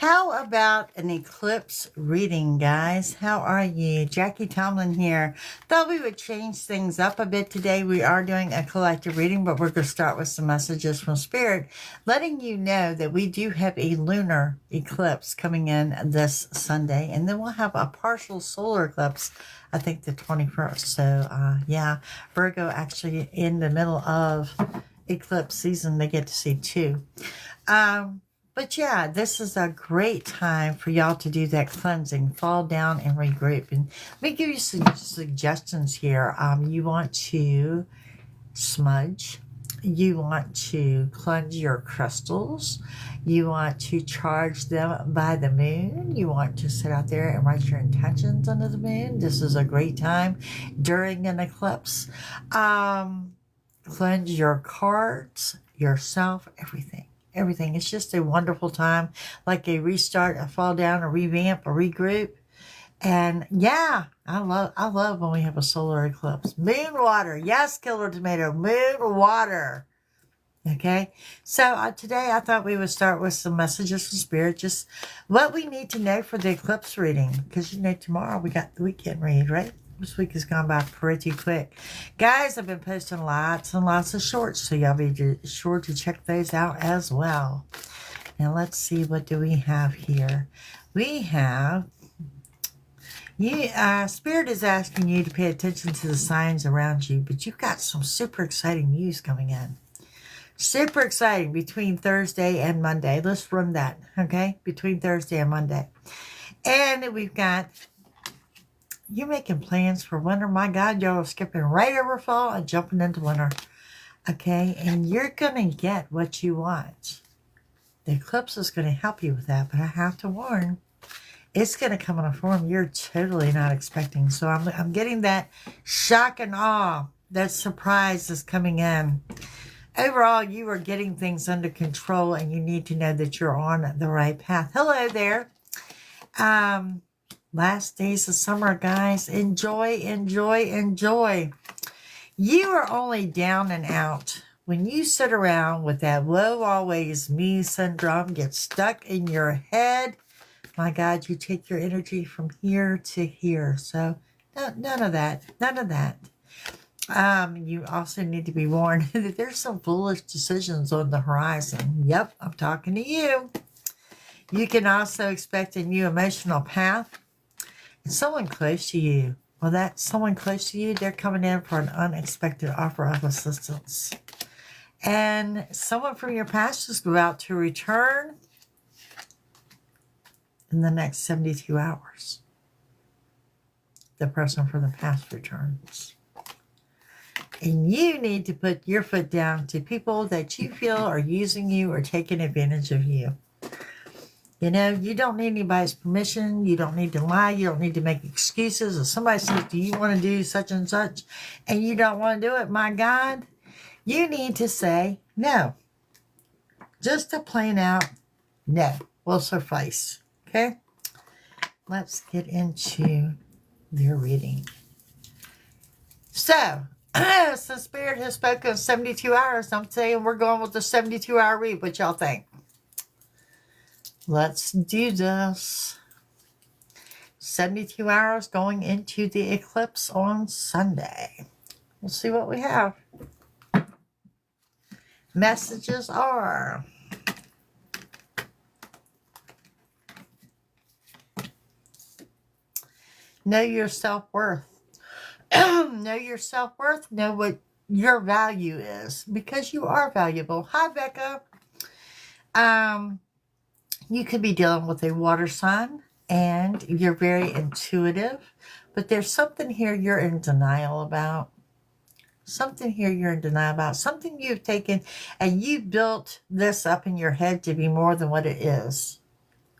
How about an eclipse reading, guys? How are you? Jackie Tomlin here. Thought we would change things up a bit today. We are doing a collective reading, but we're going to start with some messages from Spirit, letting you know that we do have a lunar eclipse coming in this Sunday, and then we'll have a partial solar eclipse, I think the 21st. So, yeah, Virgo actually in the middle of eclipse season, they get to see two. But yeah, this is a great time for y'all to do that cleansing, fall down and regroup. And let me give you some suggestions here. You want to smudge. You want to cleanse your crystals. You want to charge them by the moon. You want to sit out there and write your intentions under the moon. This is a great time during an eclipse. Cleanse your cards, yourself, everything. Everything. It's just a wonderful time, like a restart, a fall down, a revamp, a regroup. And yeah, I love when we have a solar eclipse. Moon water. Yes, Killer Tomato. Moon water. Okay. So today I thought we would start with some messages from Spirit, just what we need to know for the eclipse reading. Because tomorrow we got the weekend read, right? This week has gone by pretty quick. Guys, I've been posting lots and lots of shorts, so y'all be sure to check those out as well. Now, let's see, what do we have here? We have, Spirit is asking you to pay attention to the signs around you, but you've got some super exciting news coming in. Super exciting between Thursday and Monday. Let's run that, okay? Between Thursday and Monday. And we've got... You're making plans for winter. My God, y'all are skipping right over fall and jumping into winter. Okay, and you're going to get what you want. The eclipse is going to help you with that, but I have to warn, it's going to come in a form you're totally not expecting. So I'm getting that shock and awe, that surprise is coming in. Overall, you are getting things under control, and you need to know that you're on the right path. Hello there. Last days of summer, guys. Enjoy, enjoy, enjoy. You are only down and out when you sit around with that woe always me syndrome gets stuck in your head. My God, you take your energy from here to here. So none of that. None of that. You also need to be warned that there's some foolish decisions on the horizon. Yep, I'm talking to you. You can also expect a new emotional path. Someone close to you. Well, that someone close to you, they're coming in for an unexpected offer of assistance. And someone from your past is about to return in the next 72 hours. The person from the past returns. And you need to put your foot down to people that you feel are using you or taking advantage of you. You know, you don't need anybody's permission. You don't need to lie. You don't need to make excuses. If somebody says, do you want to do such and such, and you don't want to do it, my God, you need to say no. Just a plain out no will suffice. Okay? Let's get into their reading. So, since Spirit has spoken 72 hours, I'm saying we're going with the 72-hour read. What y'all think? Let's do this. 72 hours going into the eclipse on Sunday. We'll see what we have. Messages are: know your self-worth. Know your self-worth. Know what your value is, because you are valuable. Hi, Becca. You could be dealing with a water sign, and you're very intuitive, but there's something here you're in denial about. Something here you're in denial about. Something you've taken, and you built this up in your head to be more than what it is.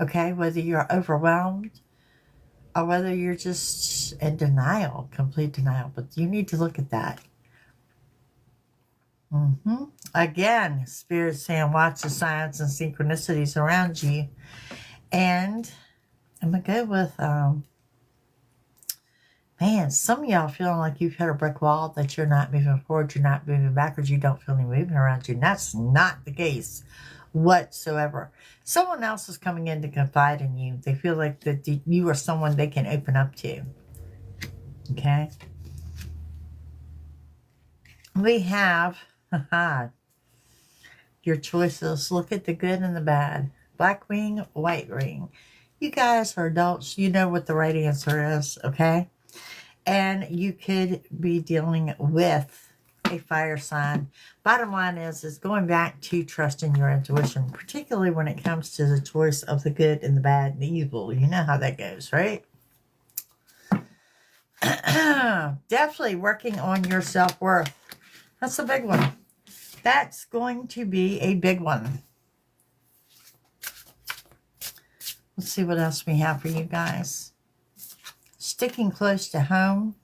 Okay? Whether you're overwhelmed or whether you're just in denial, complete denial. But you need to look at that. Again, Spirit saying watch the signs and synchronicities around you. And I'm going to go with, man, some of y'all feeling like you've hit a brick wall, that you're not moving forward, you're not moving backwards, you don't feel any movement around you. And that's not the case whatsoever. Someone else is coming in to confide in you. They feel like that you are someone they can open up to. Okay? We have your choices. Look at the good and the bad. Black ring, white ring. You guys are adults. You know what the right answer is, okay? And you could be dealing with a fire sign. Bottom line is going back to trusting your intuition, particularly when it comes to the choice of the good and the bad and the evil. You know how that goes, right? Definitely working on your self-worth. That's a big one. That's going to be a big one. Let's see what else we have for you guys. Sticking close to home.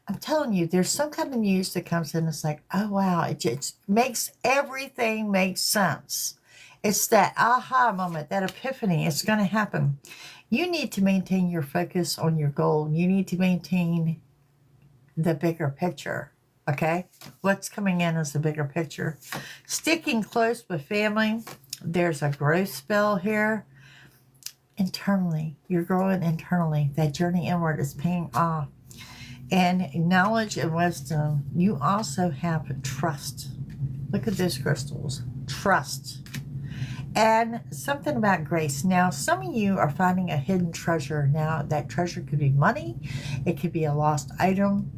I'm telling you, there's some kind of news that comes in. It's like, oh, wow. It just makes everything make sense. It's that aha moment, that epiphany. It's going to happen. You need to maintain your focus on your goal. You need to maintain the bigger picture. Okay? What's coming in is the bigger picture. Sticking close with family. There's a growth spell here. Internally, you're growing internally. That journey inward is paying off. And knowledge and wisdom, you also have trust. Look at those crystals. Trust. And something about grace. Now, some of you are finding a hidden treasure. Now, that treasure could be money. It could be a lost item.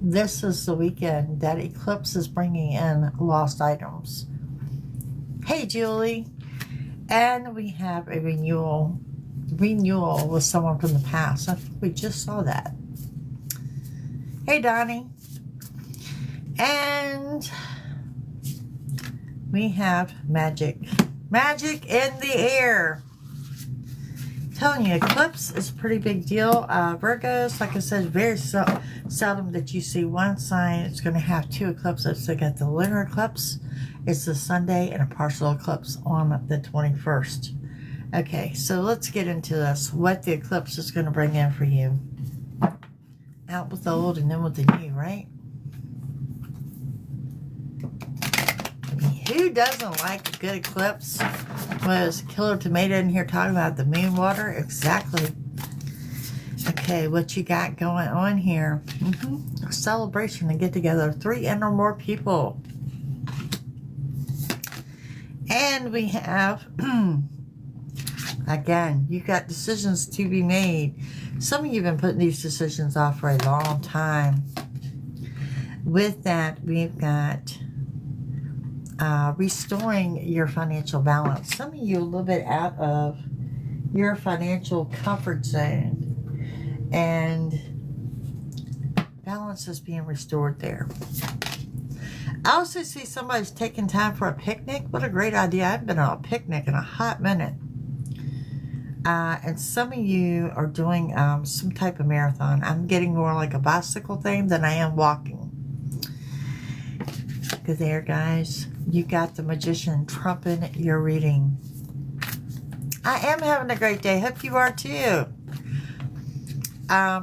This is the weekend that Eclipse is bringing in lost items. Hey, Julie. And we have a renewal with someone from the past. I think we just saw that. Hey, Donnie. And we have magic. Magic in the air. I'm telling you, eclipse is a pretty big deal. Virgos, like I said, very seldom that you see one sign. It's going to have two eclipses. They got the lunar eclipse. It's the Sunday, and a partial eclipse on the 21st. Okay, so let's get into this. What the eclipse is going to bring in for you. Out with the old and in with the new, right? I mean, who doesn't like a good eclipse? Was Killer Tomato in here talking about the moon water? Exactly. Okay, what you got going on here? A celebration and get together. 3 and or more people. And we have... Again, you got decisions to be made. Some of you have been putting these decisions off for a long time. With that, we've got restoring your financial balance. Some of you a little bit out of your financial comfort zone. And balance is being restored there. I also see somebody's taking time for a picnic. What a great idea. I haven't been on a picnic in a hot minute. And some of you are doing some type of marathon. I'm getting more like a bicycle thing than I am walking. Good there, guys. You got the Magician trumping your reading. I am having a great day. Hope you are too.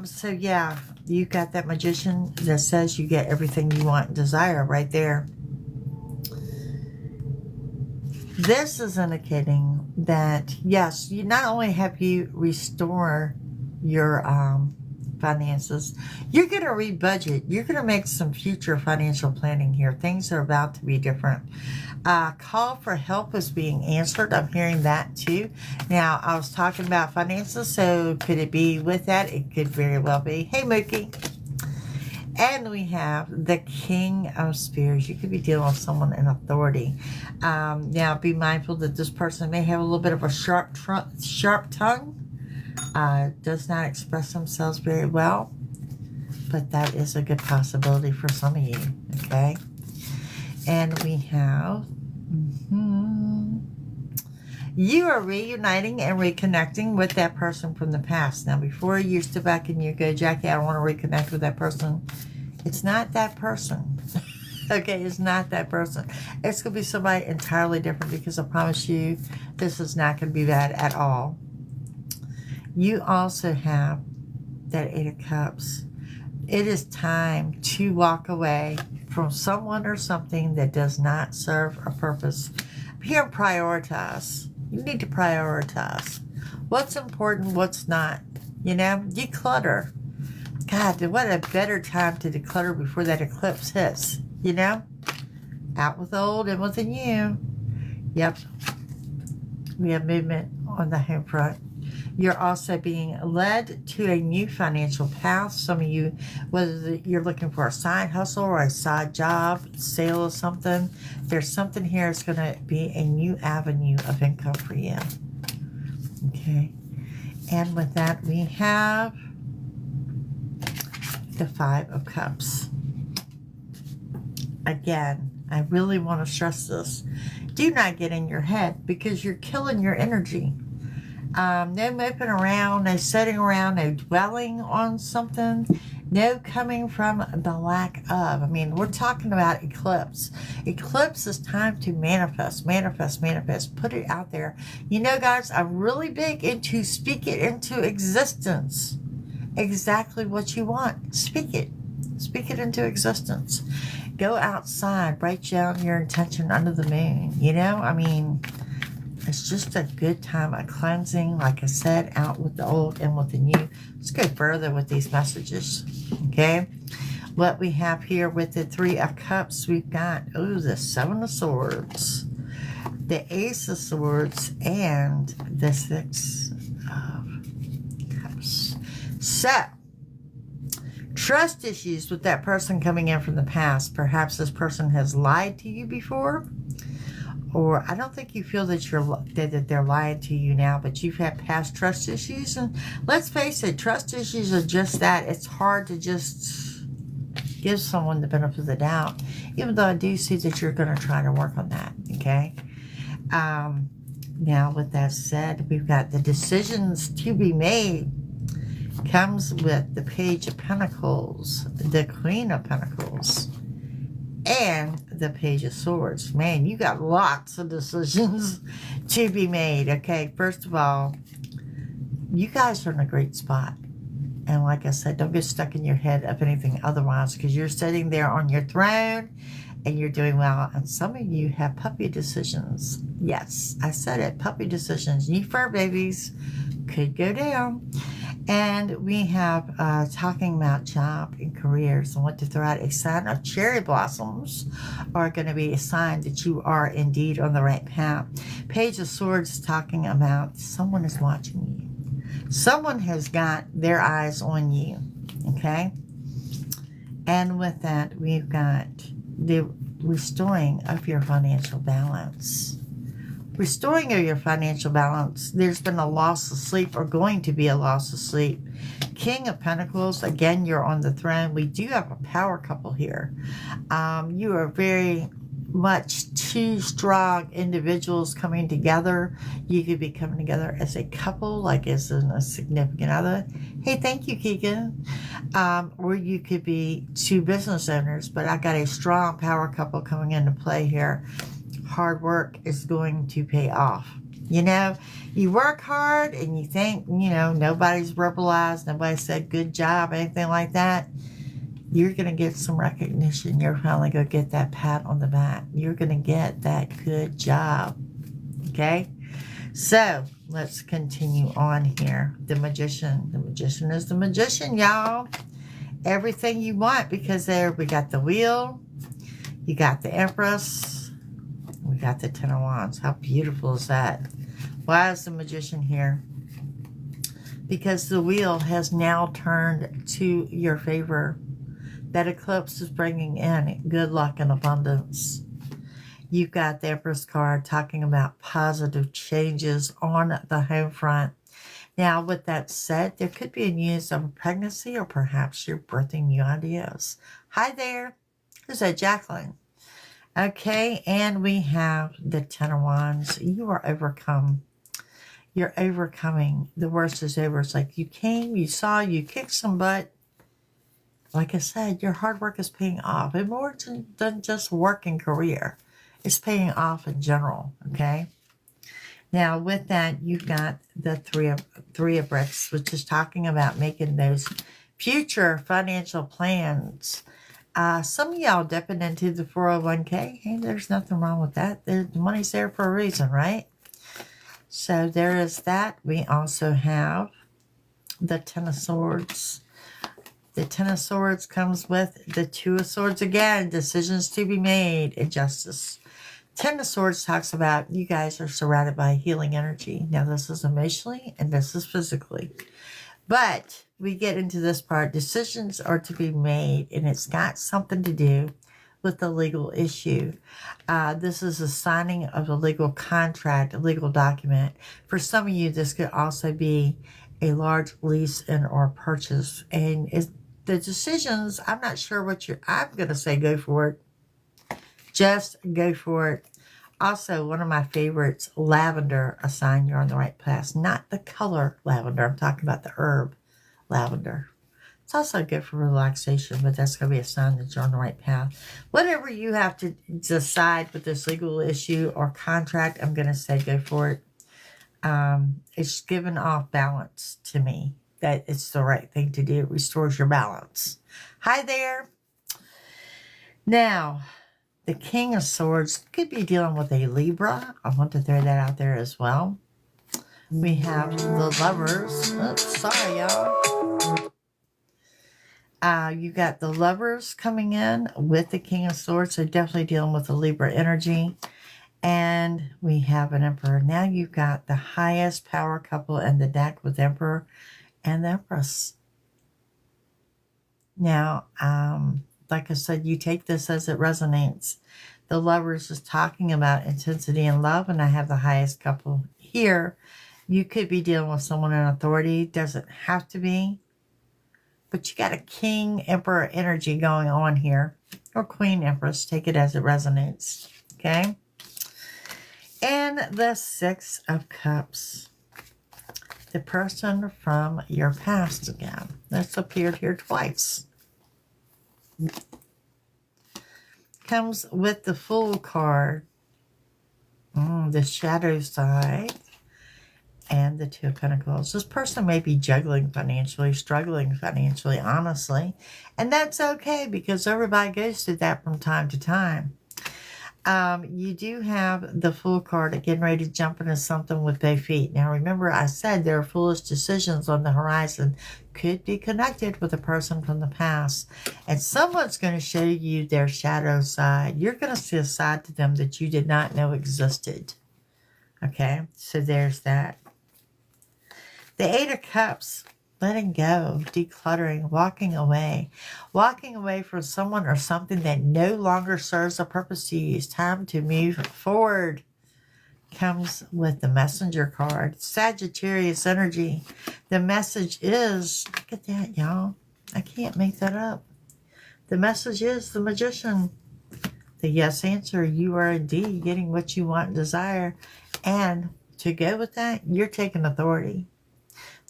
So yeah, you got that Magician that says you get everything you want and desire right there. This is indicating that, yes, you not only have you restore your finances, you're going to rebudget. You're going to make some future financial planning here. Things are about to be different. Call for help is being answered. I'm hearing that too. Now, I was talking about finances, so could it be with that? It could very well be. Hey, Mookie. And we have the King of Spears. You could be dealing with someone in authority. Now, be mindful that this person may have a little bit of a sharp tongue. Does not express themselves very well. But that is a good possibility for some of you. Okay? And we have... You are reuniting and reconnecting with that person from the past. Now, before you step back and you go, Jackie, I don't want to reconnect with that person. It's not that person. Okay, it's not that person. It's going to be somebody entirely different, because I promise you, this is not going to be bad at all. You also have that 8 of Cups. It is time to walk away from someone or something that does not serve a purpose. Here, prioritize. You need to prioritize. What's important, what's not. You know, declutter. God, what a better time to declutter before that eclipse hits. You know? Out with the old and with the new. Yep. We have movement on the home front. You're also being led to a new financial path. Some of you, whether you're looking for a side hustle or a side job, sale or something, there's something here that's going to be a new avenue of income for you. Okay. And with that, we have the Five of Cups. Again, I really want to stress this. Do not get in your head because you're killing your energy. No moping around, no sitting around, no dwelling on something, no coming from the lack of. I mean, we're talking about eclipse. Eclipse is time to manifest, manifest, manifest. Put it out there. You know, guys, I'm really big into speak it into existence. Exactly what you want. Speak it. Speak it into existence. Go outside. Write down your intention under the moon. You know, I mean, it's just a good time of cleansing, like I said, out with the old and with the new. Let's go further with these messages, okay? What we have here with the Three of Cups, we've got, the Seven of Swords, the Ace of Swords, and the Six of Cups. So, trust issues with that person coming in from the past. Perhaps this person has lied to you before. Or I don't think you feel that they're lying to you now, but you've had past trust issues. And let's face it, trust issues are just that. It's hard to just give someone the benefit of the doubt, even though I do see that you're going to try to work on that, okay? Now, with that said, we've got the decisions to be made. Comes with the Page of Pentacles, the Queen of Pentacles, and the Page of Swords. Man, you got lots of decisions to be made. Okay, first of all, you guys are in a great spot. And like I said, don't get stuck in your head of anything otherwise, because you're sitting there on your throne and you're doing well. And some of you have puppy decisions. Yes, I said it, puppy decisions. New fur babies could go down. And we have talking about job and careers. I want to throw out a sign of cherry blossoms are going to be a sign that you are indeed on the right path. Page of Swords is talking about someone is watching you. Someone has got their eyes on you. Okay? And with that, we've got the restoring of your financial balance. Restoring your financial balance. There's been a loss of sleep or going to be a loss of sleep. King of Pentacles. Again, you're on the throne. We do have a power couple here. You are very much two strong individuals coming together. You could be coming together as a couple, like as a significant other. Hey, thank you, Keegan. Or you could be two business owners, but I got a strong power couple coming into play here. Hard work is going to pay off. You know, you work hard and you think, you know, nobody's verbalized, nobody said good job, anything like that. You're going to get some recognition. You're finally going to get that pat on the back. You're going to get that good job. Okay? So, let's continue on here. The Magician. The Magician is the Magician, y'all. Everything you want, because there we got the Wheel. You got the Empress. We got the Ten of Wands. How beautiful is that? Why is the Magician here? Because the Wheel has now turned to your favor. That eclipse is bringing in good luck and abundance. You've got the Empress card talking about positive changes on the home front. Now, with that said, there could be a news of a pregnancy, or perhaps you're birthing new ideas. Hi there. Who's that, Jacqueline? Okay, and we have the Ten of Wands. You are overcome. You're overcoming. The worst is over. It's like you came, you saw, you kicked some butt. Like I said, your hard work is paying off. And more than just work and career. It's paying off in general, okay? Now, with that, you've got the Three of Bricks, which is talking about making those future financial plans. Some of y'all dipping into the 401k. Hey, there's nothing wrong with that. The money's there for a reason, right? So there is that. We also have the Ten of Swords. The Ten of Swords comes with the Two of Swords again. Decisions to be made and justice. Ten of Swords talks about you guys are surrounded by healing energy. Now this is emotionally and this is physically. But we get into this part. Decisions are to be made, and it's got something to do with the legal issue. This is a signing of a legal contract, a legal document. For some of you, this could also be a large lease and or purchase. And the decisions, I'm not sure what I'm going to say go for it. Just go for it. Also, one of my favorites, lavender, a sign you're on the right path. Not the color lavender. I'm talking about the herb lavender. It's also good for relaxation, but that's going to be a sign that you're on the right path. Whatever you have to decide with this legal issue or contract, I'm going to say go for it. It's given off balance to me that it's the right thing to do. It restores your balance. Hi there. Now, the King of Swords could be dealing with a Libra. I want to throw that out there as well. We have the Lovers. Oops, sorry, y'all. You got the Lovers coming in with the King of Swords. So definitely dealing with the Libra energy. And we have an Emperor. Now you've got the highest power couple in the deck with Emperor and the Empress. Now, like I said, you take this as it resonates. The Lovers is talking about intensity and love, and I have the highest couple here. You could be dealing with someone in authority. Doesn't have to be. But you got a King, Emperor energy going on here. Or Queen, Empress. Take it as it resonates. Okay? And the Six of Cups. The person from your past again. That's appeared here twice. Comes with the Fool card. The shadow side. And the Two of Pentacles. This person may be juggling financially, struggling financially, honestly. And that's okay because everybody goes through that from time to time. You do have the Fool card getting ready to jump into something with both feet. Now remember I said there are foolish decisions on the horizon. Could be connected with a person from the past. And someone's going to show you their shadow side. You're going to see a side to them that you did not know existed. Okay, so there's that. The Eight of Cups, letting go, decluttering, walking away. Walking away from someone or something that no longer serves a purpose to you. It's time to move forward. Comes with the Messenger card. Sagittarius energy. The message is, look at that, y'all. I can't make that up. The message is the Magician. The yes answer, you are indeed getting what you want and desire. And to go with that, you're taking authority.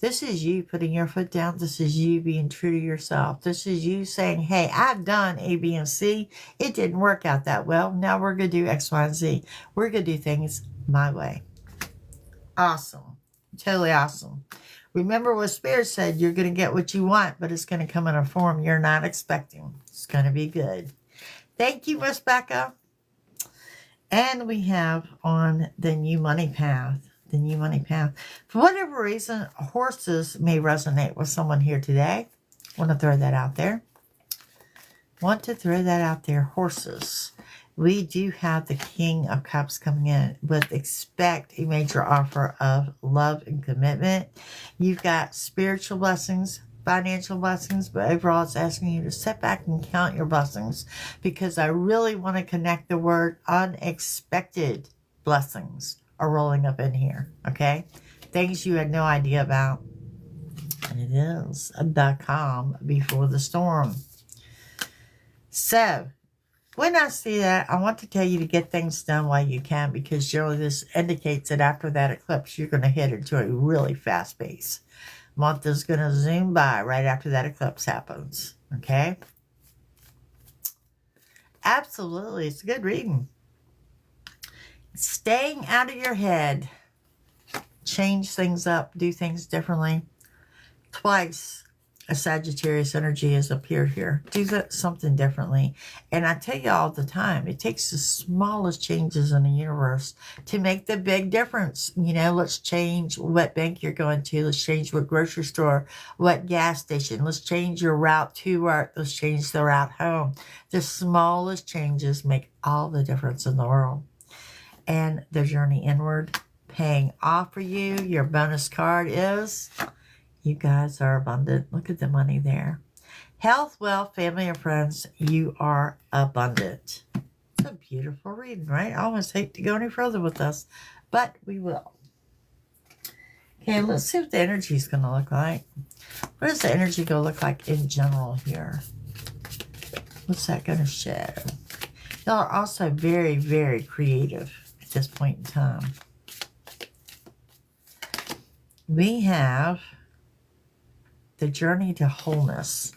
This is you putting your foot down. This is you being true to yourself. This is you saying, hey, I've done A, B, and C. It didn't work out that well. Now we're going to do X, Y, and Z. We're going to do things my way. Awesome. Totally awesome. Remember what Spirit said. You're going to get what you want, but it's going to come in a form you're not expecting. It's going to be good. Thank you, Miss Becca. And we have on the new money path. The new money path. For whatever reason, horses may resonate with someone here today. Want to throw that out there. Horses. We do have the King of Cups coming in with expect a major offer of love and commitment. You've got spiritual blessings, financial blessings, but overall it's asking you to sit back and count your blessings because I really want to connect the word unexpected blessings are rolling up in here, okay? Things you had no idea about. And it is the calm before the storm. So, when I see that, I want to tell you to get things done while you can because generally this indicates that after that eclipse, you're going to hit into a really fast pace. Month is going to zoom by right after that eclipse happens, okay? Absolutely, it's a good reading. Staying out of your head. Change things up. Do things differently. Twice. a Sagittarius energy has appeared here. Do that something differently. And I tell you all the time, it takes the smallest changes in the universe to make the big difference. You know, let's change what bank you're going to. Let's change what grocery store, what gas station. Let's change your route to work. Let's change the route home. The smallest changes make all the difference in the world. And the journey inward paying off for you. Your bonus card is... You guys are abundant. Look at the money there. Health, wealth, family, and friends. You are abundant. It's a beautiful reading, right? I almost hate to go any further with this, but we will. Okay, let's see what the energy is going to look like. What is the energy going to look like in general here? What's that going to show? Y'all are also very, very creative at this point in time. We have... the journey to wholeness.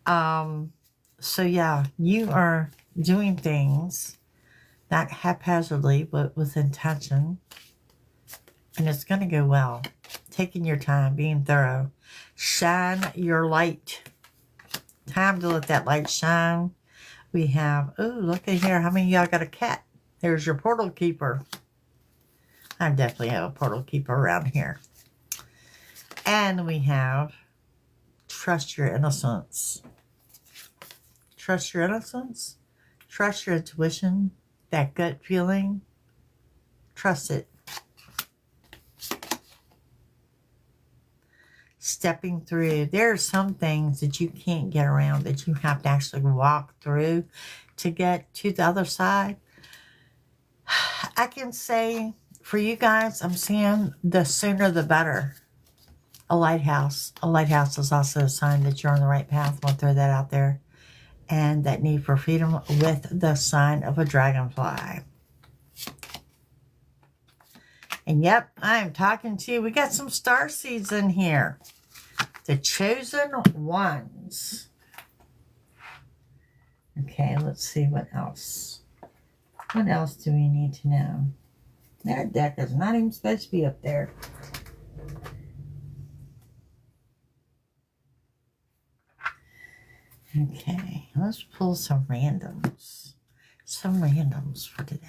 So yeah, you are doing things not haphazardly, but with intention. And it's going to go well. Taking your time, being thorough. Shine your light. Time to let that light shine. We have, oh, look at here. How many of y'all got a cat? There's your portal keeper. I definitely have a portal keeper around here. And we have... trust your innocence. Trust your innocence. Trust your intuition. That gut feeling. Trust it. Stepping through. There are some things that you can't get around, that you have to actually walk through to get to the other side. I can say for you guys, I'm seeing the sooner the better. A lighthouse. A lighthouse is also a sign that you're on the right path. I'll throw that out there. And that need for freedom with the sign of a dragonfly. And yep, I'm talking to you. We got some star seeds in here. The chosen ones. Okay, let's see what else. What else do we need to know? That deck is not even supposed to be up there. Okay, let's pull some randoms. Some randoms for today.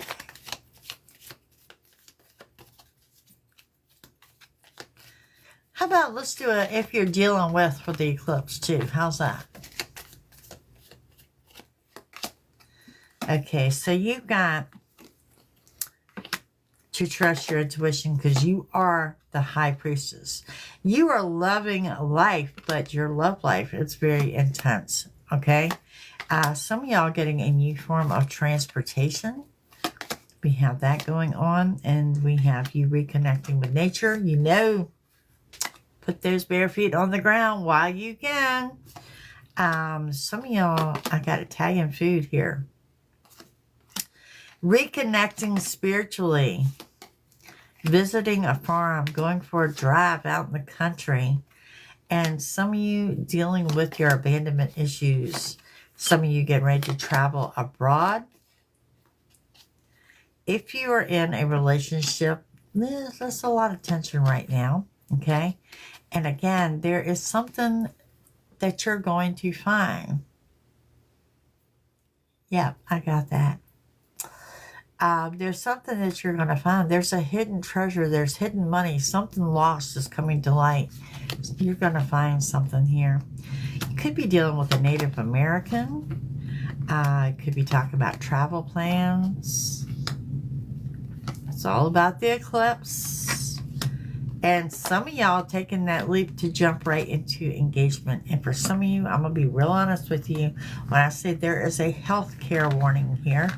How about let's do a if you're dealing with for the eclipse too. How's that? Okay, so you've got to trust your intuition because you are the high priestess. You are loving life, but your love life, it's very intense, okay? Some of y'all getting a new form of transportation. We have that going on, and we have you reconnecting with nature. You know, put those bare feet on the ground while you can. Some of y'all, I got Italian food here. Reconnecting spiritually. Visiting a farm, going for a drive out in the country, and some of you dealing with your abandonment issues. Some of you getting ready to travel abroad. If you are in a relationship, there's a lot of tension right now, okay? And again, there is something that you're going to find. Yeah, I got that. There's something that you're going to find. There's a hidden treasure. There's hidden money. Something lost is coming to light. You're going to find something here. You could be dealing with a Native American. Could be talking about travel plans. It's all about the eclipse. And some of y'all taking that leap to jump right into engagement. And for some of you, I'm going to be real honest with you. When I say there is a health care warning here.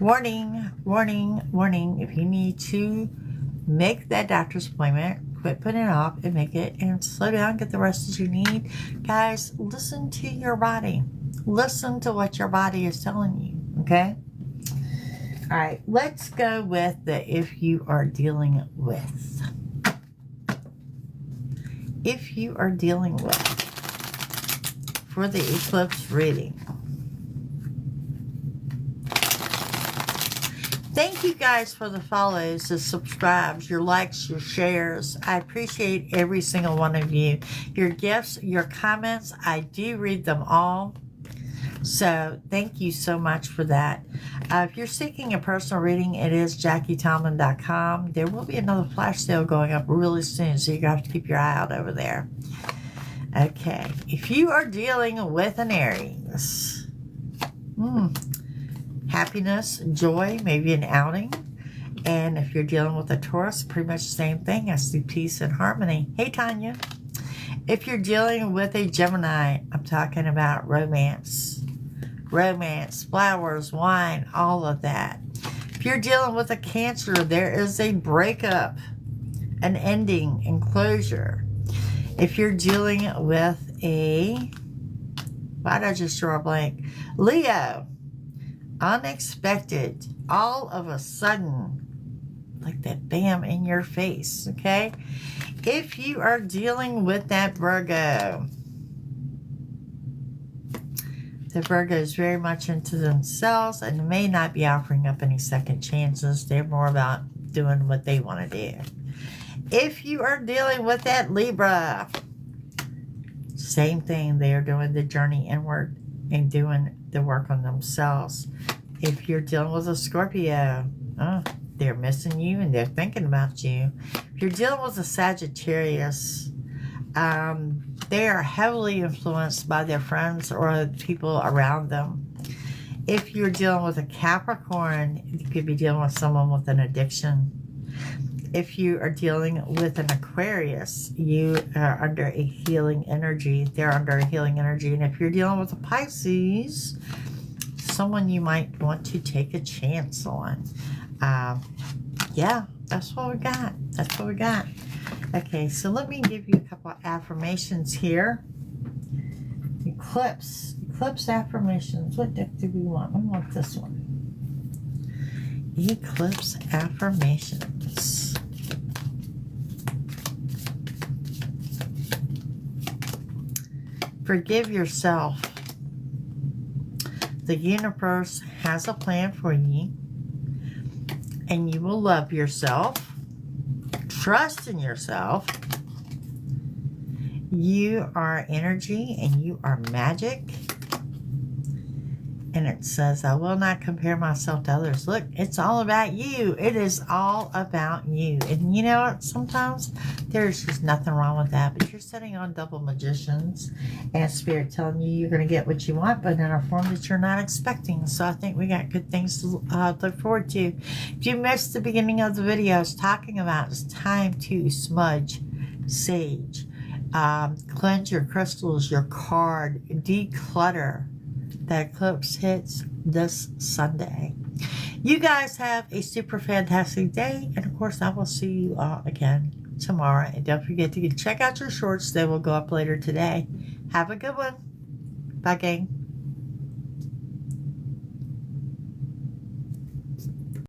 Warning, warning, warning. If you need to make that doctor's appointment, quit putting it off and make it, and slow down, get the rest that you need. Guys, listen to your body. Listen to what your body is telling you, okay? All right, let's go with the if you are dealing with. If you are dealing with for the eclipse reading. Thank you guys for the follows, the subscribes, your likes, your shares. I appreciate every single one of you. Your gifts, your comments, I do read them all. So thank you so much for that. If you're seeking a personal reading, it is JackieTomlin.com. There will be another flash sale going up really soon, so you're going to have to keep your eye out over there. Okay, if you are dealing with an Aries, happiness, joy, maybe an outing. And if you're dealing with a Taurus, pretty much the same thing. I see peace and harmony. Hey, Tanya. If you're dealing with a Gemini, I'm talking about romance. Romance, flowers, wine, all of that. If you're dealing with a Cancer, there is a breakup, an ending, and closure. If you're dealing with a, why did I just draw a blank? Leo, unexpected, all of a sudden, like that bam in your face, okay? If you are dealing with that Virgo, the Virgo is very much into themselves and may not be offering up any second chances. They're more about doing what they want to do. If you are dealing with that Libra, same thing. They are doing the journey inward and doing the work on themselves. If you're dealing with a Scorpio, they're missing you and they're thinking about you. If you're dealing with a Sagittarius, they are heavily influenced by their friends or people around them. If you're dealing with a Capricorn, you could be dealing with someone with an addiction. If you are dealing with an Aquarius, you are under a healing energy. They're under a healing energy. And if you're dealing with a Pisces, someone you might want to take a chance on. Yeah, that's what we got. That's what we got. Okay, so let me give you a couple of affirmations here. Eclipse affirmations. What deck do we want? We want this one. Eclipse affirmations. Forgive yourself. The universe has a plan for you, and you will love yourself. Trust in yourself. You are energy and you are magic. And it says, I will not compare myself to others. Look, it's all about you. It is all about you. And you know what? Sometimes there's just nothing wrong with that. But you're sitting on double magicians and Spirit telling you you're going to get what you want, but in a form that you're not expecting. So I think we got good things to look forward to. If you missed the beginning of the video, I was talking about it's time to smudge sage. Cleanse your crystals, your card, declutter. The eclipse hits this Sunday. You guys have a super fantastic day. And of course, I will see you all again tomorrow. And don't forget to check out your shorts. They will go up later today. Have a good one. Bye, gang.